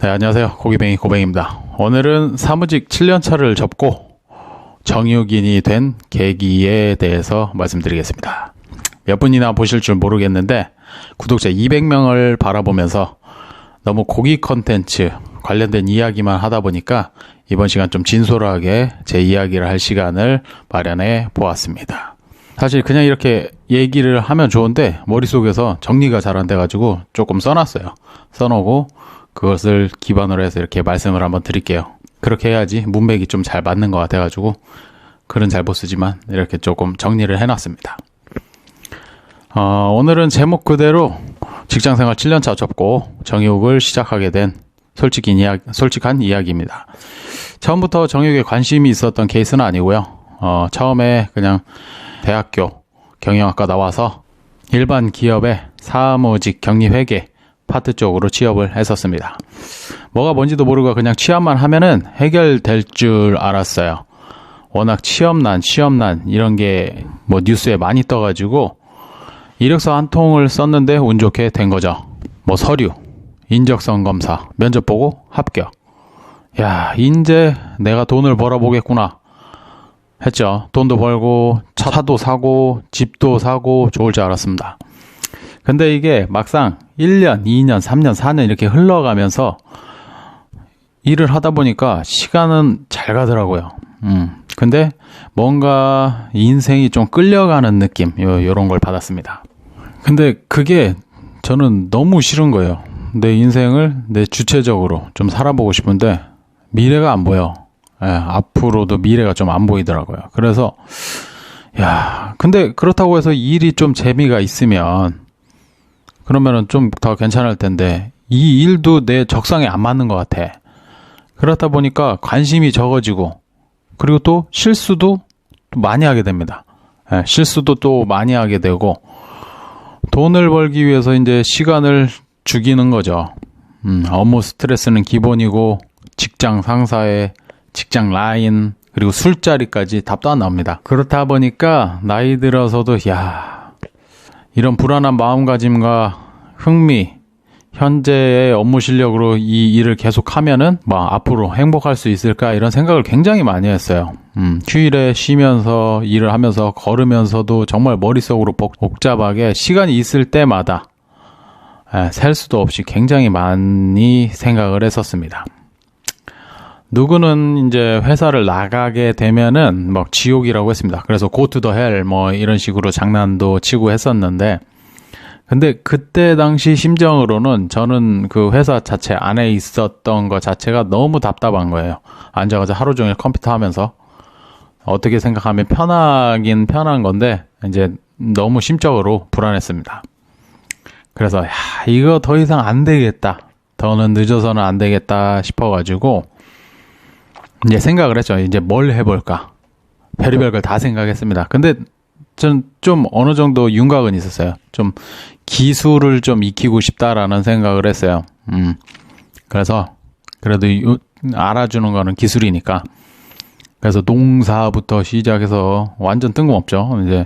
네, 안녕하세요. 고기뱅이 고뱅입니다. 오늘은 사무직 7년차를 접고 정육인이 된 계기에 대해서 말씀드리겠습니다. 몇 분이나 보실 줄 모르겠는데 구독자 200명을 바라보면서 너무 고기 컨텐츠 관련된 이야기만 하다 보니까 이번 시간 좀 진솔하게 제 이야기를 할 시간을 마련해 보았습니다. 사실 그냥 이렇게 얘기를 하면 좋은데 머릿속에서 정리가 잘 안 돼가지고 조금 써놨어요. 써놓고 그것을 기반으로 해서 이렇게 말씀을 한번 드릴게요. 그렇게 해야지 문맥이 좀 잘 맞는 것 같아가지고 글은 잘 못 쓰지만 이렇게 조금 정리를 해놨습니다. 오늘은 제목 그대로 직장생활 7년차 접고 정육을 시작하게 된 솔직한 이야기입니다. 처음부터 정육에 관심이 있었던 케이스는 아니고요. 처음에 그냥 대학교 경영학과 나와서 일반 기업의 사무직 격리회계 파트 쪽으로 취업을 했었습니다. 뭐가 뭔지도 모르고 그냥 취업만 하면은 해결될 줄 알았어요. 워낙 취업난 이런 게 뭐 뉴스에 많이 떠가지고 이력서 한 통을 썼는데 운 좋게 된 거죠. 뭐 서류, 인적성 검사, 면접 보고 합격. 야, 이제 내가 돈을 벌어보겠구나 했죠. 돈도 벌고 차도 사고 집도 사고 좋을 줄 알았습니다. 근데 이게 막상 1년, 2년, 3년, 4년 이렇게 흘러가면서 일을 하다 보니까 시간은 잘 가더라고요. 근데 뭔가 인생이 좀 끌려가는 느낌, 요런 걸 받았습니다. 근데 그게 저는 너무 싫은 거예요. 내 인생을 내 주체적으로 좀 살아보고 싶은데 미래가 안 보여. 앞으로도 미래가 좀 안 보이더라고요. 그래서 근데 그렇다고 해서 일이 좀 재미가 있으면 그러면은 좀 더 괜찮을 텐데 이 일도 내 적성에 안 맞는 것 같아. 그렇다 보니까 관심이 적어지고 그리고 또 실수도 많이 하게 됩니다. 실수도 또 많이 하게 되고 돈을 벌기 위해서 이제 시간을 죽이는 거죠. 업무 스트레스는 기본이고 직장 상사의 직장 라인 그리고 술자리까지 답도 안 나옵니다. 그렇다 보니까 나이 들어서도 이런 불안한 마음가짐과 흥미, 현재의 업무 실력으로 이 일을 계속하면은 앞으로 행복할 수 있을까 이런 생각을 굉장히 많이 했어요. 휴일에 쉬면서 일을 하면서 걸으면서도 정말 머릿속으로 복잡하게 시간이 있을 때마다 셀 수도 없이 굉장히 많이 생각을 했었습니다. 누구는 이제 회사를 나가게 되면은 지옥이라고 했습니다. 그래서 go to the hell 이런 식으로 장난도 치고 했었는데 근데 그때 당시 심정으로는 저는 그 회사 자체 안에 있었던 것 자체가 너무 답답한 거예요. 앉아가지고 하루 종일 컴퓨터 하면서 어떻게 생각하면 편하긴 편한 건데 이제 너무 심적으로 불안했습니다. 그래서 이거 더 이상 안 되겠다. 더는 늦어서는 안 되겠다 싶어가지고 이제 생각을 했죠. 이제 뭘 해볼까? 별의별 걸 다 생각했습니다. 근데 전 좀 어느 정도 윤곽은 있었어요. 좀 기술을 좀 익히고 싶다라는 생각을 했어요. 그래서 그래도 알아주는 거는 기술이니까. 그래서 농사부터 시작해서 완전 뜬금없죠. 이제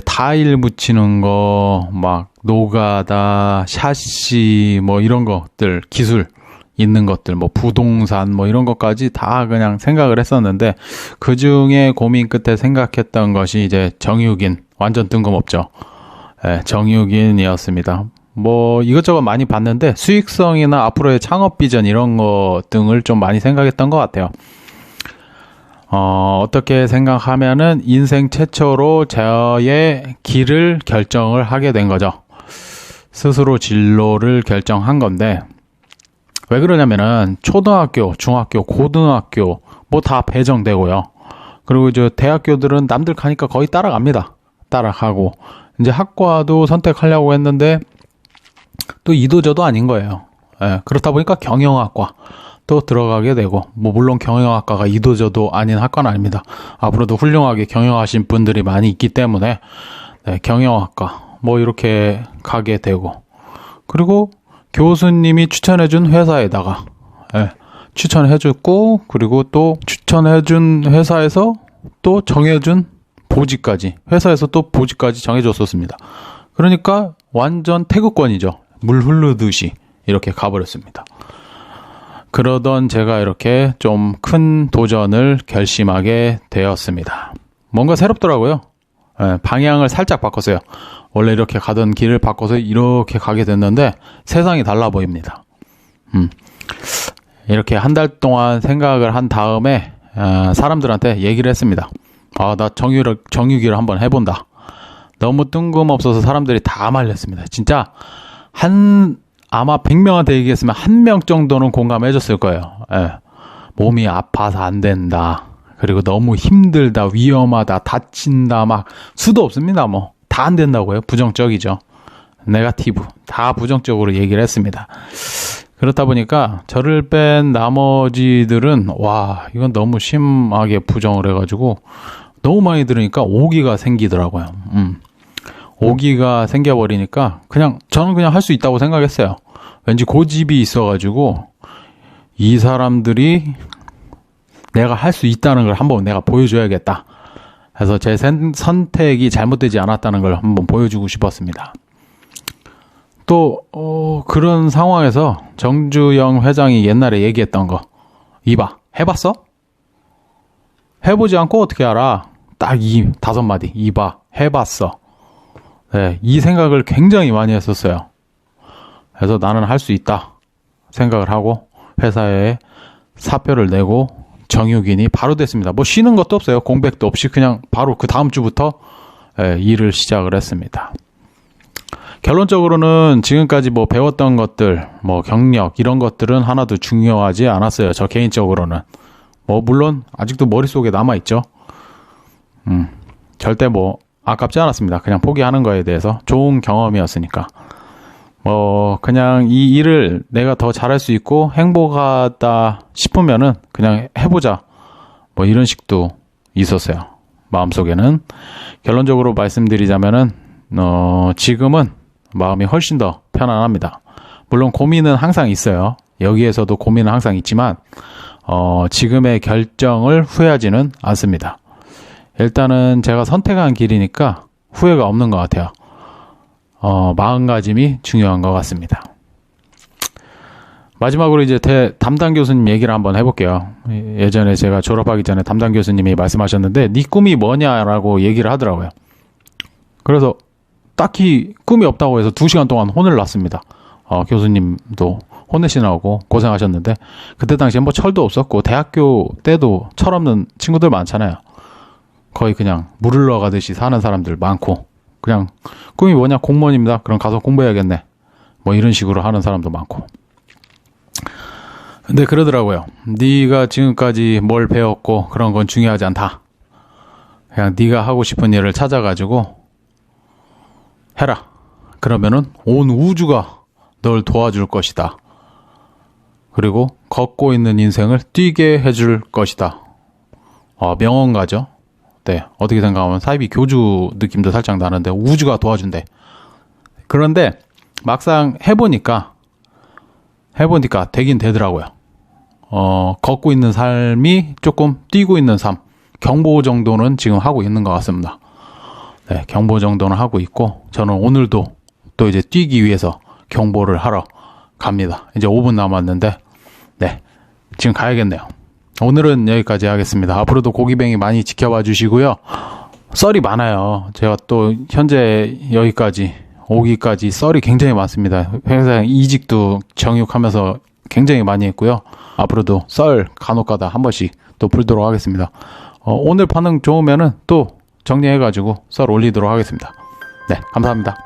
타일 묻히는 거, 노가다, 샤시 이런 것들 기술 있는 것들, 부동산, 이런 것까지 다 그냥 생각을 했었는데, 그 중에 고민 끝에 생각했던 것이 이제 정육인, 완전 뜬금없죠. 정육인이었습니다. 이것저것 많이 봤는데, 수익성이나 앞으로의 창업 비전 이런 것 등을 좀 많이 생각했던 것 같아요. 어떻게 생각하면은 인생 최초로 저의 길을 결정을 하게 된 거죠. 스스로 진로를 결정한 건데, 왜 그러냐면은 초등학교, 중학교, 고등학교 다 배정되고요. 그리고 이제 대학교들은 남들 가니까 거의 따라갑니다. 따라가고 이제 학과도 선택하려고 했는데 또 이도저도 아닌 거예요. 그렇다 보니까 경영학과 또 들어가게 되고 물론 경영학과가 이도저도 아닌 학과는 아닙니다. 앞으로도 훌륭하게 경영하신 분들이 많이 있기 때문에 경영학과 이렇게 가게 되고 그리고 교수님이 추천해준 회사에다가 추천해줬고 그리고 또 추천해준 회사에서 또 정해준 보직까지 회사에서 또 보직까지 정해줬었습니다. 그러니까 완전 태극권이죠. 물 흐르듯이 이렇게 가버렸습니다. 그러던 제가 이렇게 좀 큰 도전을 결심하게 되었습니다. 뭔가 새롭더라고요. 방향을 살짝 바꿨어요. 원래 이렇게 가던 길을 바꿔서 이렇게 가게 됐는데 세상이 달라 보입니다. 이렇게 한 달 동안 생각을 한 다음에 사람들한테 얘기를 했습니다. 나 정유기를 한번 해본다. 너무 뜬금없어서 사람들이 다 말렸습니다. 진짜 아마 100명한테 얘기했으면 1명 정도는 공감해 줬을 거예요. 몸이 아파서 안 된다. 그리고 너무 힘들다, 위험하다, 다친다, 막 수도 없습니다. 뭐 다 안 된다고요. 부정적이죠. 네거티브. 다 부정적으로 얘기를 했습니다. 그렇다 보니까 저를 뺀 나머지들은 이건 너무 심하게 부정을 해가지고 너무 많이 들으니까 오기가 생기더라고요. 오기가 생겨버리니까 저는 그냥 할 수 있다고 생각했어요. 왠지 고집이 있어가지고 이 사람들이 내가 할 수 있다는 걸 한번 내가 보여줘야겠다. 그래서 제 선택이 잘못되지 않았다는 걸 한번 보여주고 싶었습니다. 또 그런 상황에서 정주영 회장이 옛날에 얘기했던 거 이봐, 해봤어? 해보지 않고 어떻게 알아? 딱 이 5마디 이봐, 해봤어. 네, 이 생각을 굉장히 많이 했었어요. 그래서 나는 할 수 있다 생각을 하고 회사에 사표를 내고 정유긴이 바로 됐습니다. 뭐 쉬는 것도 없어요. 공백도 없이 그냥 바로 그 다음 주부터 일을 시작을 했습니다. 결론적으로는 지금까지 뭐 배웠던 것들, 뭐 경력 이런 것들은 하나도 중요하지 않았어요. 저 개인적으로는. 뭐 물론 아직도 머릿속에 남아있죠. 절대 뭐 아깝지 않았습니다. 그냥 포기하는 거에 대해서 좋은 경험이었으니까. 그냥 이 일을 내가 더 잘할 수 있고 행복하다 싶으면은 그냥 해보자. 뭐 이런 식도 있었어요. 마음속에는. 결론적으로 말씀드리자면은, 지금은 마음이 훨씬 더 편안합니다. 물론 고민은 항상 있어요. 여기에서도 고민은 항상 있지만, 지금의 결정을 후회하지는 않습니다. 일단은 제가 선택한 길이니까 후회가 없는 것 같아요. 마음가짐이 중요한 것 같습니다. 마지막으로 이제 담당 교수님 얘기를 한번 해볼게요. 예전에 제가 졸업하기 전에 담당 교수님이 말씀하셨는데 네 꿈이 뭐냐라고 얘기를 하더라고요. 그래서 딱히 꿈이 없다고 해서 2시간 동안 혼을 났습니다. 교수님도 혼내시느라고 고생하셨는데 그때 당시에 뭐 철도 없었고 대학교 때도 철없는 친구들 많잖아요. 거의 그냥 물을 넣어가듯이 사는 사람들 많고 그냥 꿈이 뭐냐, 공무원입니다. 그럼 가서 공부해야겠네. 뭐 이런 식으로 하는 사람도 많고. 근데 그러더라고요. 네가 지금까지 뭘 배웠고 그런 건 중요하지 않다. 그냥 네가 하고 싶은 일을 찾아가지고 해라. 그러면은 온 우주가 널 도와줄 것이다. 그리고 걷고 있는 인생을 뛰게 해줄 것이다. 명언가죠. 네, 어떻게 생각하면 사이비 교주 느낌도 살짝 나는데 우주가 도와준대. 그런데 막상 해보니까 되긴 되더라고요. 걷고 있는 삶이 조금 뛰고 있는 삶, 경보 정도는 지금 하고 있는 것 같습니다. 네, 경보 정도는 하고 있고 저는 오늘도 또 이제 뛰기 위해서 경보를 하러 갑니다. 이제 5분 남았는데 네, 지금 가야겠네요. 오늘은 여기까지 하겠습니다. 앞으로도 고기뱅이 많이 지켜봐 주시고요. 썰이 많아요. 제가 또 현재 여기까지 오기까지 썰이 굉장히 많습니다. 회사 이직도 정육하면서 굉장히 많이 했고요. 앞으로도 썰 간혹가다 한 번씩 또 풀도록 하겠습니다. 오늘 반응 좋으면은 또 정리해가지고 썰 올리도록 하겠습니다. 네, 감사합니다.